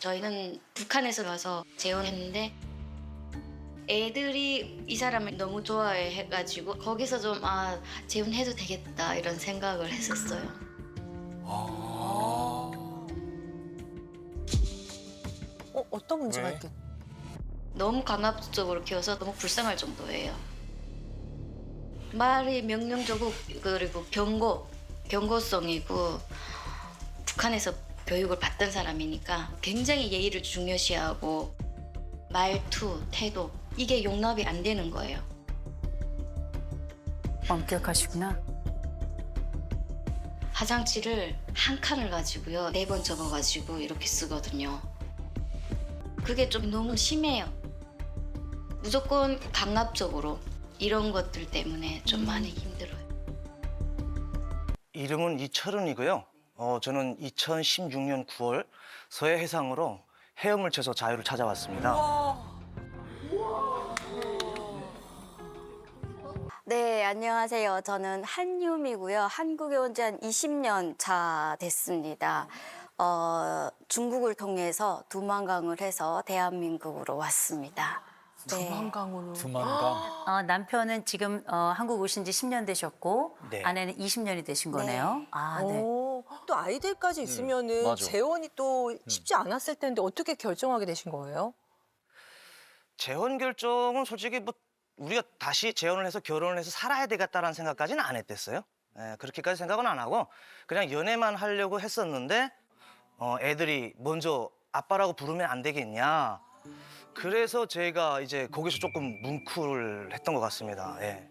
저희는 북한에서 가서 재혼했는데 애들이 이 사람을 너무 좋아해 해가지고 거기서 좀 재혼해도 되겠다 이런 생각을 했었어요. 어떤 문제가 왜? 있겠? 너무 강압적으로 키워서 너무 불쌍할 정도예요. 말이 명령적이고 그리고 경고성이고 북한에서 교육을 받던 사람이니까 굉장히 예의를 중요시하고 말투, 태도 이게 용납이 안 되는 거예요. 엄격하시구나. 화장지를 한 칸을 가지고요. 4번 접어가지고 이렇게 쓰거든요. 그게 좀 너무 심해요. 무조건 강압적으로 이런 것들 때문에 좀 많이 힘들어요. 이름은 이철은이고요. 저는 2016년 9월 서해 해상으로 헤엄을 쳐서 자유를 찾아왔습니다. 네, 안녕하세요. 저는 한유미고요. 한국에 온 지 한 20년 차 됐습니다. 중국을 통해서 두만강을 해서 대한민국으로 왔습니다. 네. 두만강으로. 두만강. 남편은 지금 한국 오신 지 10년 되셨고 네. 아내는 20년이 되신 거네요. 네. 또 아이들까지 있으면은 맞아. 재혼이 또 쉽지 않았을 텐데 어떻게 결정하게 되신 거예요? 재혼 결정은 솔직히 뭐 우리가 다시 재혼을 해서 결혼을 해서 살아야 되겠다라는 생각까지는 안 했댔어요. 그렇게까지 생각은 안 하고 그냥 연애만 하려고 했었는데 애들이 먼저 아빠라고 부르면 안 되겠냐. 그래서 제가 이제 거기서 조금 뭉클을 했던 것 같습니다. 예.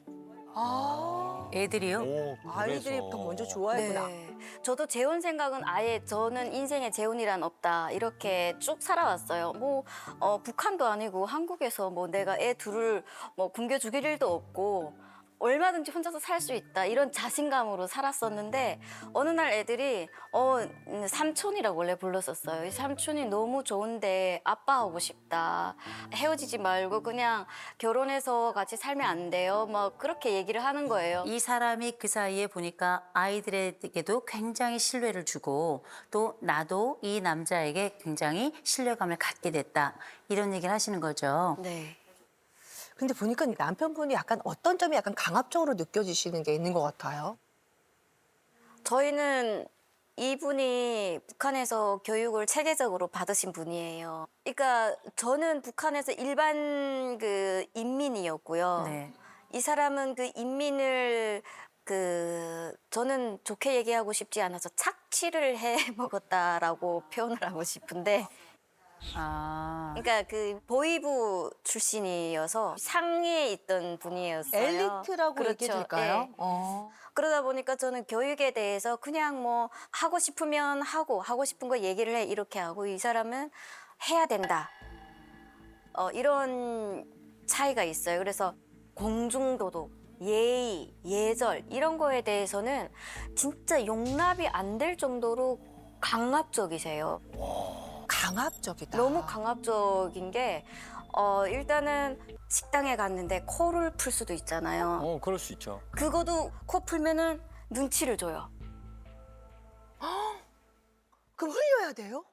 애들이요? 오, 아이들이 그래서. 더 먼저 좋아했구나. 네. 저도 재혼 생각은 아예 저는 인생에 재혼이란 없다 이렇게 쭉 살아왔어요. 북한도 아니고 한국에서 내가 애 둘을 굶겨 죽일 일도 없고 얼마든지 혼자서 살 수 있다 이런 자신감으로 살았었는데 어느 날 애들이 삼촌이라고 원래 불렀었어요. 이 삼촌이 너무 좋은데 아빠하고 싶다. 헤어지지 말고 그냥 결혼해서 같이 살면 안 돼요. 그렇게 얘기를 하는 거예요. 이 사람이 그 사이에 보니까 아이들에게도 굉장히 신뢰를 주고 또 나도 이 남자에게 굉장히 신뢰감을 갖게 됐다. 이런 얘기를 하시는 거죠. 네. 근데 보니까 남편분이 약간 어떤 점이 약간 강압적으로 느껴지시는 게 있는 것 같아요. 저희는 이분이 북한에서 교육을 체계적으로 받으신 분이에요. 그러니까 저는 북한에서 일반 인민이었고요. 네. 이 사람은 그 인민을 저는 좋게 얘기하고 싶지 않아서 착취를 해 먹었다라고 표현을 하고 싶은데 그러니까 보위부 출신이어서 상위에 있던 분이었어요. 엘리트라고 그렇죠. 얘기 될까요? 예. 그러다 보니까 저는 교육에 대해서 그냥 하고 싶으면 하고 싶은 거 얘기를 해 이렇게 하고 이 사람은 해야 된다. 이런 차이가 있어요. 그래서 공중도덕, 예의, 예절 이런 거에 대해서는 진짜 용납이 안 될 정도로 강압적이세요. 강압적이다. 너무 강압적인 게 일단은 식당에 갔는데 코를 풀 수도 있잖아요. 그럴 수 있죠. 그거도 코 풀면은 눈치를 줘요. 그럼 흘려야 돼요?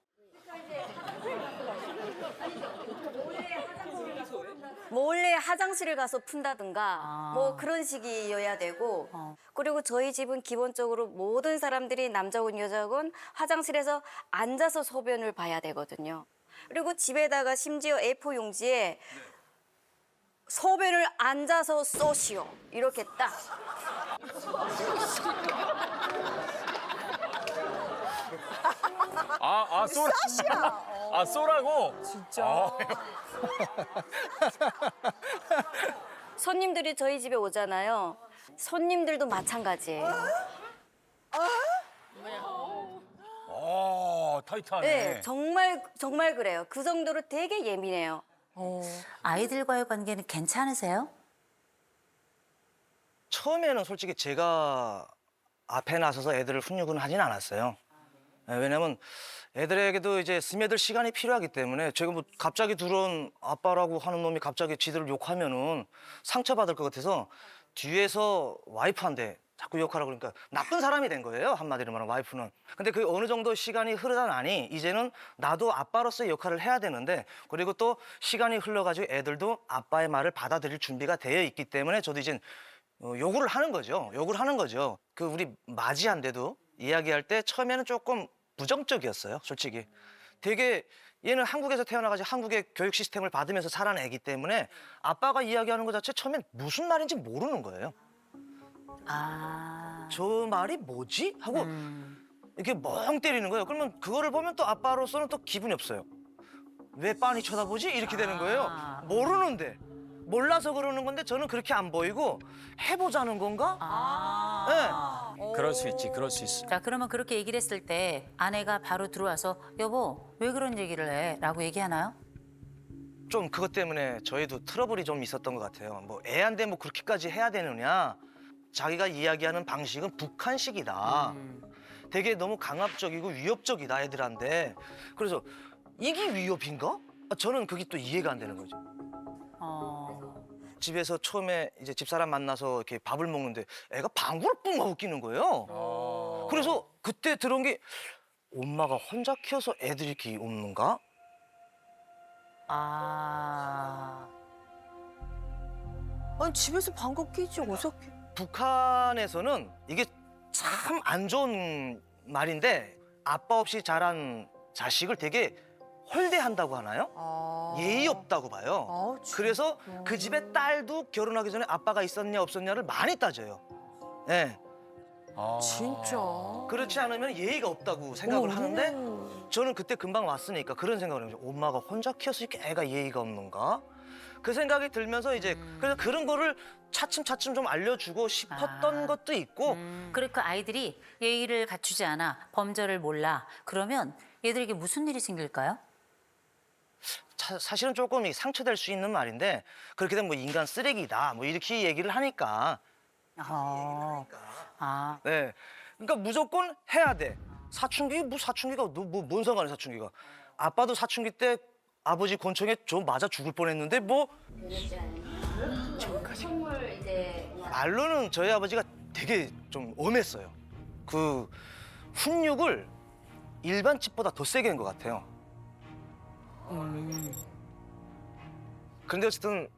몰래 화장실을 가서 푼다든가 그런 식이어야 되고 그리고 저희 집은 기본적으로 모든 사람들이 남자건 여자건 화장실에서 앉아서 소변을 봐야 되거든요. 그리고 집에다가 심지어 A4 용지에 소변을 앉아서 쏘시오 이렇게 딱. 쏘라고? 진짜. 손님들이 저희 집에 오잖아요. 손님들도 마찬가지예요. 타이트하네. 네, 정말 그래요. 그 정도로 되게 예민해요. 아이들과의 관계는 괜찮으세요? 처음에는 솔직히 제가 앞에 나서서 애들을 훈육은 하진 않았어요. 왜냐면 애들에게도 이제 스며들 시간이 필요하기 때문에 제가 갑자기 들어온 아빠라고 하는 놈이 갑자기 지들을 욕하면은 상처받을 것 같아서 뒤에서 와이프한테 자꾸 욕하라고 그러니까 나쁜 사람이 된 거예요. 한마디로 말하면 와이프는. 근데 그 어느 정도 시간이 흐르다 나니 이제는 나도 아빠로서의 역할을 해야 되는데 그리고 또 시간이 흘러가지고 애들도 아빠의 말을 받아들일 준비가 되어 있기 때문에 저도 이제 요구를 하는 거죠. 요구를 하는 거죠. 그 우리 맞이한데도 이야기할 때 처음에는 조금 부정적이었어요. 솔직히. 되게 얘는 한국에서 태어나가지고 한국의 교육 시스템을 받으면서 자란 애기 때문에 아빠가 이야기하는 것 자체 처음엔 무슨 말인지 모르는 거예요. 아. 저 말이 뭐지? 하고 이렇게 멍 때리는 거예요. 그러면 그거를 보면 또 아빠로서는 또 기분이 없어요. 왜 빤히 쳐다보지? 이렇게 되는 거예요. 모르는데. 몰라서 그러는 건데 저는 그렇게 안 보이고 해보자는 건가? 네. 그럴 수 있지, 그럴 수 있어. 자, 그러면 그렇게 얘기를 했을 때 아내가 바로 들어와서 여보, 왜 그런 얘기를 해? 라고 얘기하나요? 좀 그것 때문에 저희도 트러블이 좀 있었던 것 같아요. 뭐 애한테 뭐 그렇게까지 해야 되느냐? 자기가 이야기하는 방식은 북한식이다. 되게 너무 강압적이고 위협적이다 애들한테. 그래서 이게 위협인가? 저는 그게 또 이해가 안 되는 거죠. 집에서 처음에 이제 집사람 만나서 이렇게 밥을 먹는데 애가 방구를 뿜어 웃기는 거예요. 그래서 그때 들은 게 엄마가 혼자 키워서 애들이 이렇게 웃는가? 아. 아니 집에서 방귀 끼지 어떻게? 북한에서는 이게 참 안 좋은 말인데 아빠 없이 자란 자식을 되게 홀대한다고 하나요? 예의 없다고 봐요. 그래서 그 집의 딸도 결혼하기 전에 아빠가 있었냐 없었냐를 많이 따져요. 네. 진짜. 그렇지 않으면 예의가 없다고 생각을 하는데 저는 그때 금방 왔으니까 그런 생각을 해요. 엄마가 혼자 키워서 이렇게 애가 예의가 없는가? 그 생각이 들면서 이제 그래서 그런 거를 차츰차츰 좀 알려주고 싶었던 것도 있고 그리고 그 아이들이 예의를 갖추지 않아, 범절을 몰라. 그러면 얘들에게 무슨 일이 생길까요? 사실은 조금 상처될 수 있는 말인데 그렇게 되면 뭐 인간 쓰레기다 뭐 이렇게 얘기를 하니까 아. 네 그러니까 무조건 해야 돼 사춘기 뭐 사춘기가 뭔 상관이야 사춘기가 아빠도 사춘기 때 아버지 권총에 좀 맞아 죽을 뻔했는데 뭐 말로는 저희 아버지가 되게 좀 엄했어요. 그 훈육을 일반 집보다 더 세게 한 것 같아요. 근데 어쨌든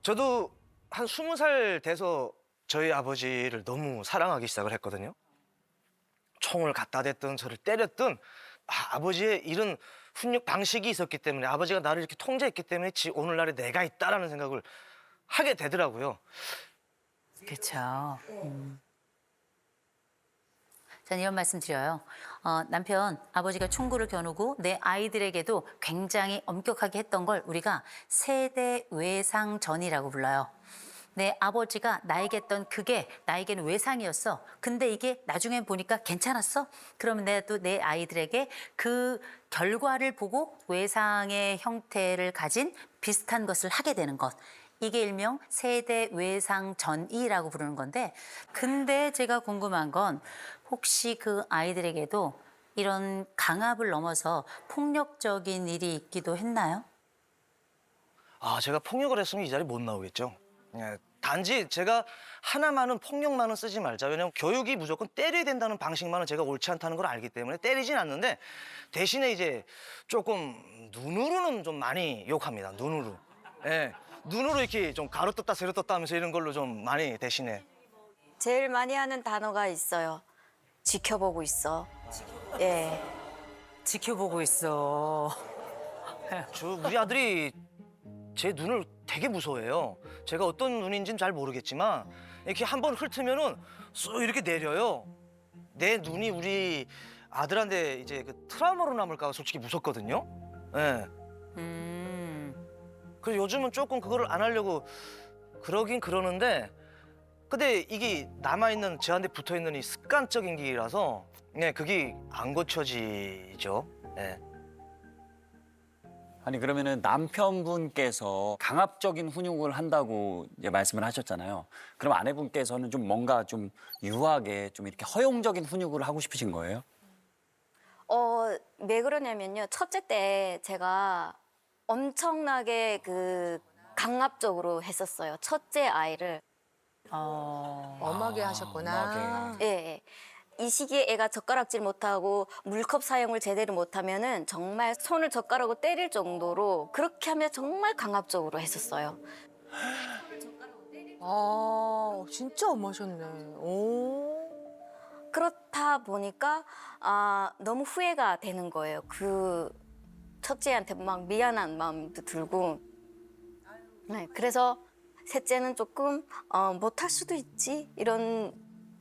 저도 한 20살 돼서 저희 아버지를 너무 사랑하기 시작을 했거든요. 총을 갖다 댔든 저를 때렸든 아버지의 이런 훈육 방식이 있었기 때문에 아버지가 나를 이렇게 통제했기 때문에 오늘날에 내가 있다라는 생각을 하게 되더라고요. 그렇죠. 저는 이런 말씀 드려요. 남편, 아버지가 총구를 겨누고 내 아이들에게도 굉장히 엄격하게 했던 걸 우리가 세대 외상전이라고 불러요. 내 아버지가 나에게 했던 그게 나에게는 외상이었어. 근데 이게 나중에 보니까 괜찮았어? 그러면 내가 또 내 아이들에게 그 결과를 보고 외상의 형태를 가진 비슷한 것을 하게 되는 것. 이게 일명 세대 외상전이라고 부르는 건데 근데 제가 궁금한 건 혹시 그 아이들에게도 이런 강압을 넘어서 폭력적인 일이 있기도 했나요? 제가 폭력을 했으면 이 자리 못 나오겠죠. 예, 단지 제가 하나만은 폭력만은 쓰지 말자. 왜냐면 교육이 무조건 때려야 된다는 방식만은 제가 옳지 않다는 걸 알기 때문에 때리진 않는데 대신에 이제 조금 눈으로는 좀 많이 욕합니다. 눈으로. 예, 눈으로 이렇게 좀 가로떴다 세로떴다 하면서 이런 걸로 좀 많이 대신에. 제일 많이 하는 단어가 있어요. 지켜보고 있어. 예. 지켜보고 있어. 우리 아들이 제 눈을 되게 무서워해요. 제가 어떤 눈인지는 잘 모르겠지만 이렇게 한번 훑으면은 쏙 이렇게 내려요. 내 눈이 우리 아들한테 이제 그 트라우마로 남을까 솔직히 무섭거든요. 예. 그래서 요즘은 조금 그거를 안 하려고 그러긴 그러는데 근데 이게 남아있는 저한테 붙어있는 이 습관적인 길이라서 네, 그게 안 고쳐지죠. 네. 아니 그러면은 남편분께서 강압적인 훈육을 한다고 이제 말씀을 하셨잖아요. 그럼 아내분께서는 좀 뭔가 좀 유하게 좀 이렇게 허용적인 훈육을 하고 싶으신 거예요? 왜 그러냐면요. 첫째 때 제가 엄청나게 강압적으로 했었어요. 첫째 아이를. 엄하게 하셨구나. 엄하게. 예, 예. 이 시기에 애가 젓가락질 못하고 물컵 사용을 제대로 못하면은 정말 손을 젓가락으로 때릴 정도로 그렇게 하면 정말 강압적으로 했었어요. 아, 진짜 엄하셨네. 오. 그렇다 보니까 너무 후회가 되는 거예요. 그 첫째한테 막 미안한 마음도 들고. 네, 그래서 셋째는 조금 못할 수도 있지 이런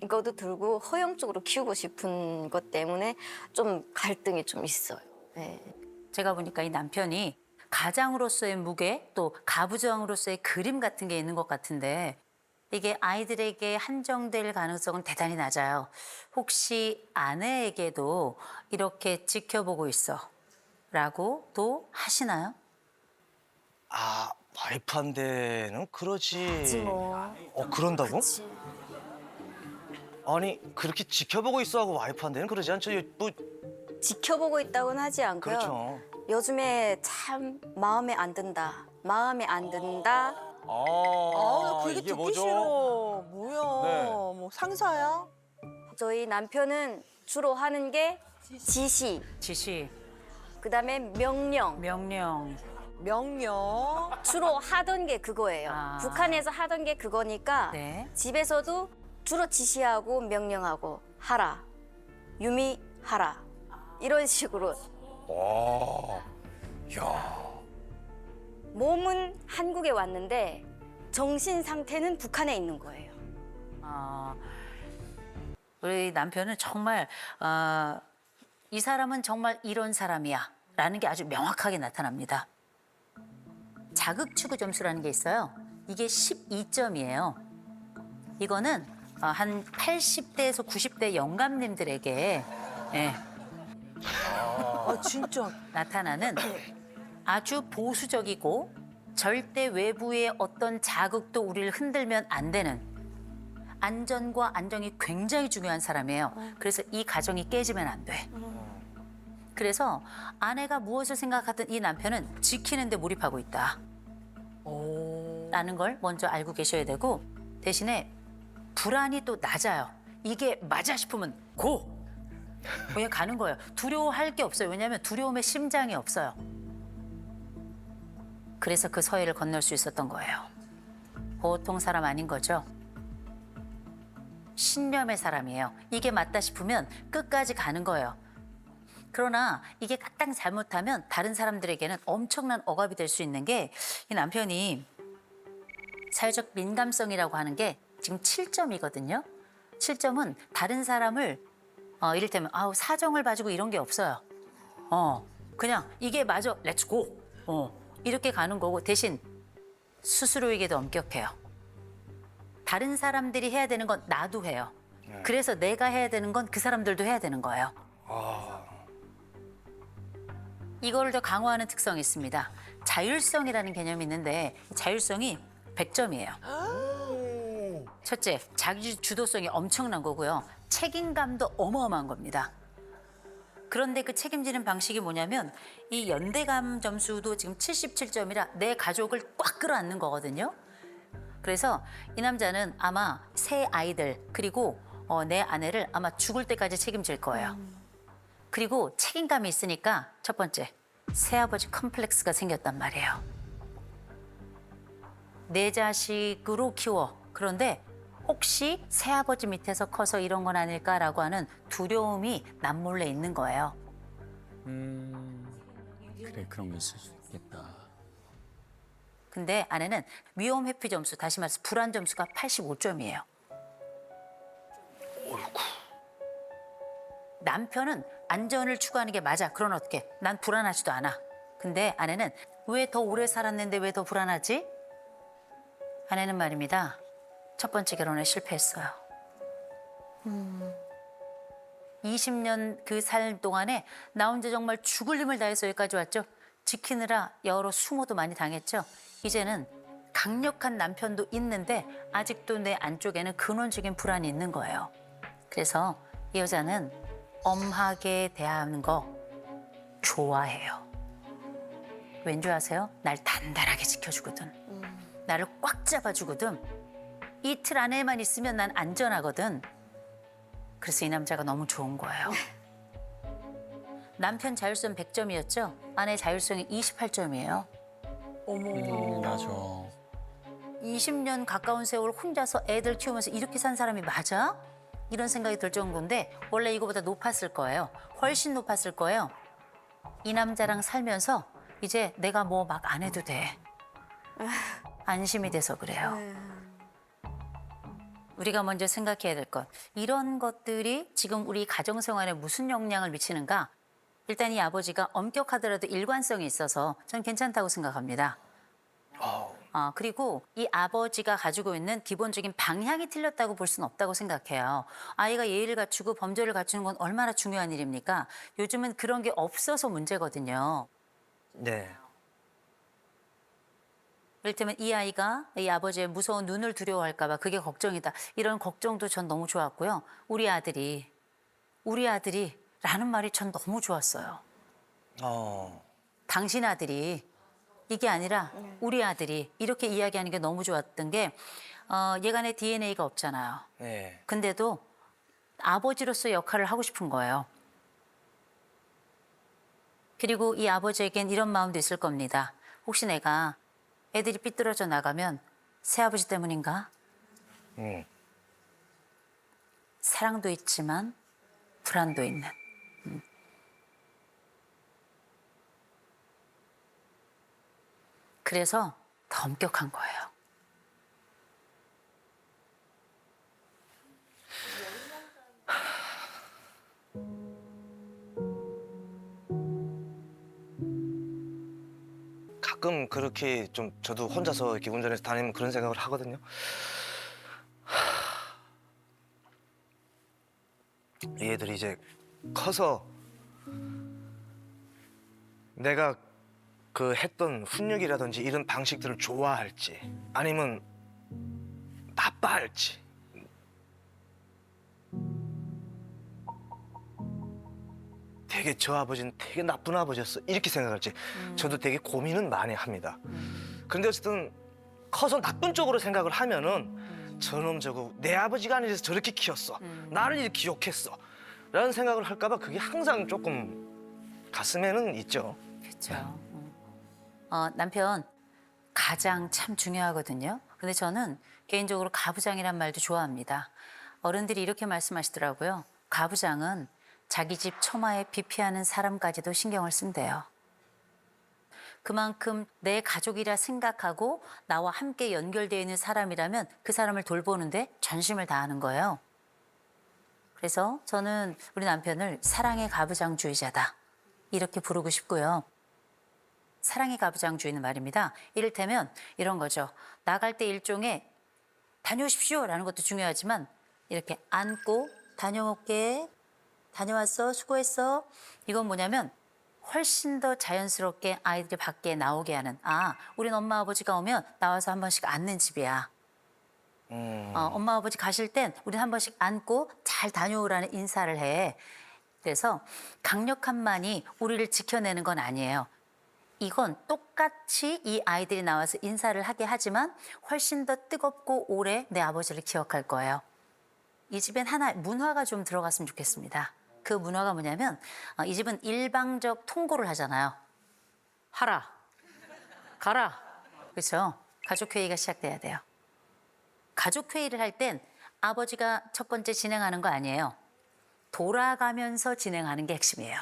것도 들고 허용적으로 키우고 싶은 것 때문에 좀 갈등이 좀 있어요. 네. 제가 보니까 이 남편이 가장으로서의 무게 또 가부장으로서의 그림 같은 게 있는 것 같은데 이게 아이들에게 한정될 가능성은 대단히 낮아요. 혹시 아내에게도 이렇게 지켜보고 있어 라고도 하시나요? 아, 와이프한테는 그러지. 뭐. 그런다고? 그치. 아니, 그렇게 지켜보고 있어 하고 와이프한테는 그러지 않죠? 뭐, 지켜보고 있다고는 하지 않고요. 그렇죠. 요즘에 참 마음에 안 든다. 마음에 안 든다. 나 그게 이게 듣기 뭐죠? 싫어. 뭐야? 네. 뭐 상사야? 저희 남편은 주로 하는 게 지시, 지시, 그다음에 명령. 명령. 명령. 주로 하던 게 그거예요. 아. 북한에서 하던 게 그거니까 네. 집에서도 주로 지시하고 명령하고 하라. 유미 하라. 이런 식으로. 와. 야. 몸은 한국에 왔는데 정신 상태는 북한에 있는 거예요. 우리 남편은 정말 이 사람은 정말 이런 사람이야 라는 게 아주 명확하게 나타납니다. 자극추구 점수라는 게 있어요. 이게 12점이에요. 이거는 한 80대에서 90대 영감님들에게 진짜. 나타나는 아주 보수적이고 절대 외부의 어떤 자극도 우리를 흔들면 안 되는 안전과 안정이 굉장히 중요한 사람이에요. 그래서 이 가정이 깨지면 안 돼. 그래서 아내가 무엇을 생각하든 이 남편은 지키는 데 몰입하고 있다. 라는 걸 먼저 알고 계셔야 되고 대신에 불안이 또 낮아요. 이게 맞아 싶으면 고! 그냥 가는 거예요. 두려워할 게 없어요. 왜냐하면 두려움에 심장이 없어요. 그래서 그 서해를 건널 수 있었던 거예요. 보통 사람 아닌 거죠. 신념의 사람이에요. 이게 맞다 싶으면 끝까지 가는 거예요. 그러나 이게 까딱 잘못하면 다른 사람들에게는 엄청난 억압이 될 수 있는 게 이 남편이 사회적 민감성이라고 하는 게 지금 7점이거든요. 7점은 다른 사람을 이를테면 사정을 봐주고 이런 게 없어요. 그냥 이게 맞아, 렛츠고. 이렇게 가는 거고 대신 스스로에게도 엄격해요. 다른 사람들이 해야 되는 건 나도 해요. 그래서 내가 해야 되는 건 그 사람들도 해야 되는 거예요. 이거를 더 강화하는 특성이 있습니다. 자율성이라는 개념이 있는데 자율성이 100점이에요. 첫째, 자기 주도성이 엄청난 거고요. 책임감도 어마어마한 겁니다. 그런데 그 책임지는 방식이 뭐냐면 이 연대감 점수도 지금 77점이라 내 가족을 꽉 끌어안는 거거든요. 그래서 이 남자는 아마 새 아이들 그리고 내 아내를 아마 죽을 때까지 책임질 거예요. 그리고 책임감이 있으니까 첫 번째, 새아버지 컴플렉스가 생겼단 말이에요. 내 자식으로 키워. 그런데 혹시 새아버지 밑에서 커서 이런 건 아닐까라고 하는 두려움이 남몰래 있는 거예요. 그래, 그런 게 있을 수 있겠다. 근데 아내는 위험 회피 점수, 다시 말해서 불안 점수가 85점이에요. 남편은 안전을 추구하는 게 맞아. 그런 어떻게? 난 불안하지도 않아. 근데 아내는 왜 더 오래 살았는데 왜 더 불안하지? 아내는 말입니다. 첫 번째 결혼에 실패했어요. 20년 그 살 동안에 나 혼자 정말 죽을 힘을 다해서 여기까지 왔죠. 지키느라 여러 수모도 많이 당했죠. 이제는 강력한 남편도 있는데 아직도 내 안쪽에는 근원적인 불안이 있는 거예요. 그래서 이 여자는 엄하게 대하는 거 좋아해요. 왠 줄 아세요? 날 단단하게 지켜주거든. 나를 꽉 잡아주거든. 이 틀 안에만 있으면 난 안전하거든. 그래서 이 남자가 너무 좋은 거예요. 남편 자율성 100점이었죠? 아내 자율성이 28점이에요. 맞아. 20년 가까운 세월 혼자서 애들 키우면서 이렇게 산 사람이 맞아? 이런 생각이 들 정도인데 원래 이거보다 높았을 거예요. 훨씬 높았을 거예요. 이 남자랑 살면서 이제 내가 뭐 막 안 해도 돼. 안심이 돼서 그래요. 우리가 먼저 생각해야 될 것. 이런 것들이 지금 우리 가정생활에 무슨 영향을 미치는가? 일단 이 아버지가 엄격하더라도 일관성이 있어서 전 괜찮다고 생각합니다. 그리고 이 아버지가 가지고 있는 기본적인 방향이 틀렸다고 볼 수는 없다고 생각해요. 아이가 예의를 갖추고 범죄를 갖추는 건 얼마나 중요한 일입니까? 요즘은 그런 게 없어서 문제거든요. 네. 이를테면 이 아이가 이 아버지의 무서운 눈을 두려워할까 봐 그게 걱정이다. 이런 걱정도 전 너무 좋았고요. 우리 아들이라는 말이 전 너무 좋았어요. 당신 아들이 이게 아니라 우리 아들이 이렇게 이야기하는 게 너무 좋았던 게 얘가 내 DNA가 없잖아요. 네. 근데도 아버지로서 역할을 하고 싶은 거예요. 그리고 이 아버지에겐 이런 마음도 있을 겁니다. 혹시 내가 애들이 삐뚤어져 나가면 새아버지 때문인가? 사랑도 있지만 불안도 있는. 그래서 더 엄격한 거예요. 가끔 그렇게 좀 저도 혼자서 이렇게 운전해서 다니면 그런 생각을 하거든요. 얘들이 이제 커서 내가 그 했던 훈육이라든지 이런 방식들을 좋아할지 아니면 나빠할지 되게 저 아버지는 되게 나쁜 아버지였어 이렇게 생각할지 저도 되게 고민은 많이 합니다. 그런데 어쨌든 커서 나쁜 쪽으로 생각을 하면은 저놈 저거 내 아버지가 아니라서 저렇게 키웠어 나를 이렇게 욕했어 라는 생각을 할까 봐 그게 항상 조금 가슴에는 있죠. 그렇죠. 남편 가장 참 중요하거든요. 근데 저는 개인적으로 가부장이란 말도 좋아합니다. 어른들이 이렇게 말씀하시더라고요. 가부장은 자기 집 처마에 비 피하는 사람까지도 신경을 쓴대요. 그만큼 내 가족이라 생각하고 나와 함께 연결되어 있는 사람이라면 그 사람을 돌보는데 전심을 다하는 거예요. 그래서 저는 우리 남편을 사랑의 가부장주의자다 이렇게 부르고 싶고요. 사랑의 가부장주의는 말입니다. 이를테면 이런 거죠. 나갈 때 일종의 다녀오십시오라는 것도 중요하지만 이렇게 안고 다녀올게, 다녀왔어, 수고했어. 이건 뭐냐면 훨씬 더 자연스럽게 아이들이 밖에 나오게 하는 우린 엄마 아버지가 오면 나와서 한 번씩 앉는 집이야. 엄마 아버지 가실 땐 우린 한 번씩 안고 잘 다녀오라는 인사를 해. 그래서 강력함만이 우리를 지켜내는 건 아니에요. 이건 똑같이 이 아이들이 나와서 인사를 하게 하지만 훨씬 더 뜨겁고 오래 내 아버지를 기억할 거예요. 이 집엔 하나 문화가 좀 들어갔으면 좋겠습니다. 그 문화가 뭐냐면 이 집은 일방적 통고를 하잖아요. 하라, 가라. 그렇죠? 가족회의가 시작돼야 돼요. 가족회의를 할 땐 아버지가 첫 번째 진행하는 거 아니에요. 돌아가면서 진행하는 게 핵심이에요.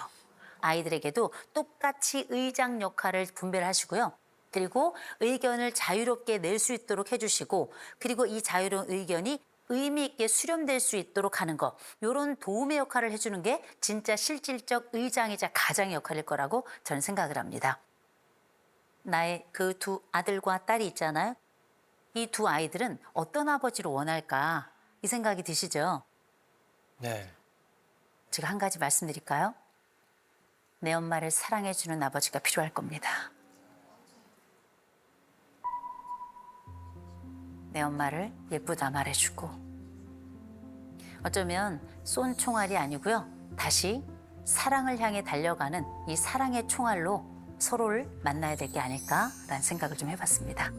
아이들에게도 똑같이 의장 역할을 분배를 하시고요. 그리고 의견을 자유롭게 낼 수 있도록 해주시고 그리고 이 자유로운 의견이 의미 있게 수렴될 수 있도록 하는 것. 이런 도움의 역할을 해주는 게 진짜 실질적 의장이자 가장의 역할일 거라고 저는 생각을 합니다. 나의 그 두 아들과 딸이 있잖아요. 이 두 아이들은 어떤 아버지를 원할까 이 생각이 드시죠? 네. 제가 한 가지 말씀드릴까요? 내 엄마를 사랑해주는 아버지가 필요할 겁니다. 내 엄마를 예쁘다 말해주고 어쩌면 쏜 총알이 아니고요. 다시 사랑을 향해 달려가는 이 사랑의 총알로 서로를 만나야 될 게 아닐까라는 생각을 좀 해봤습니다.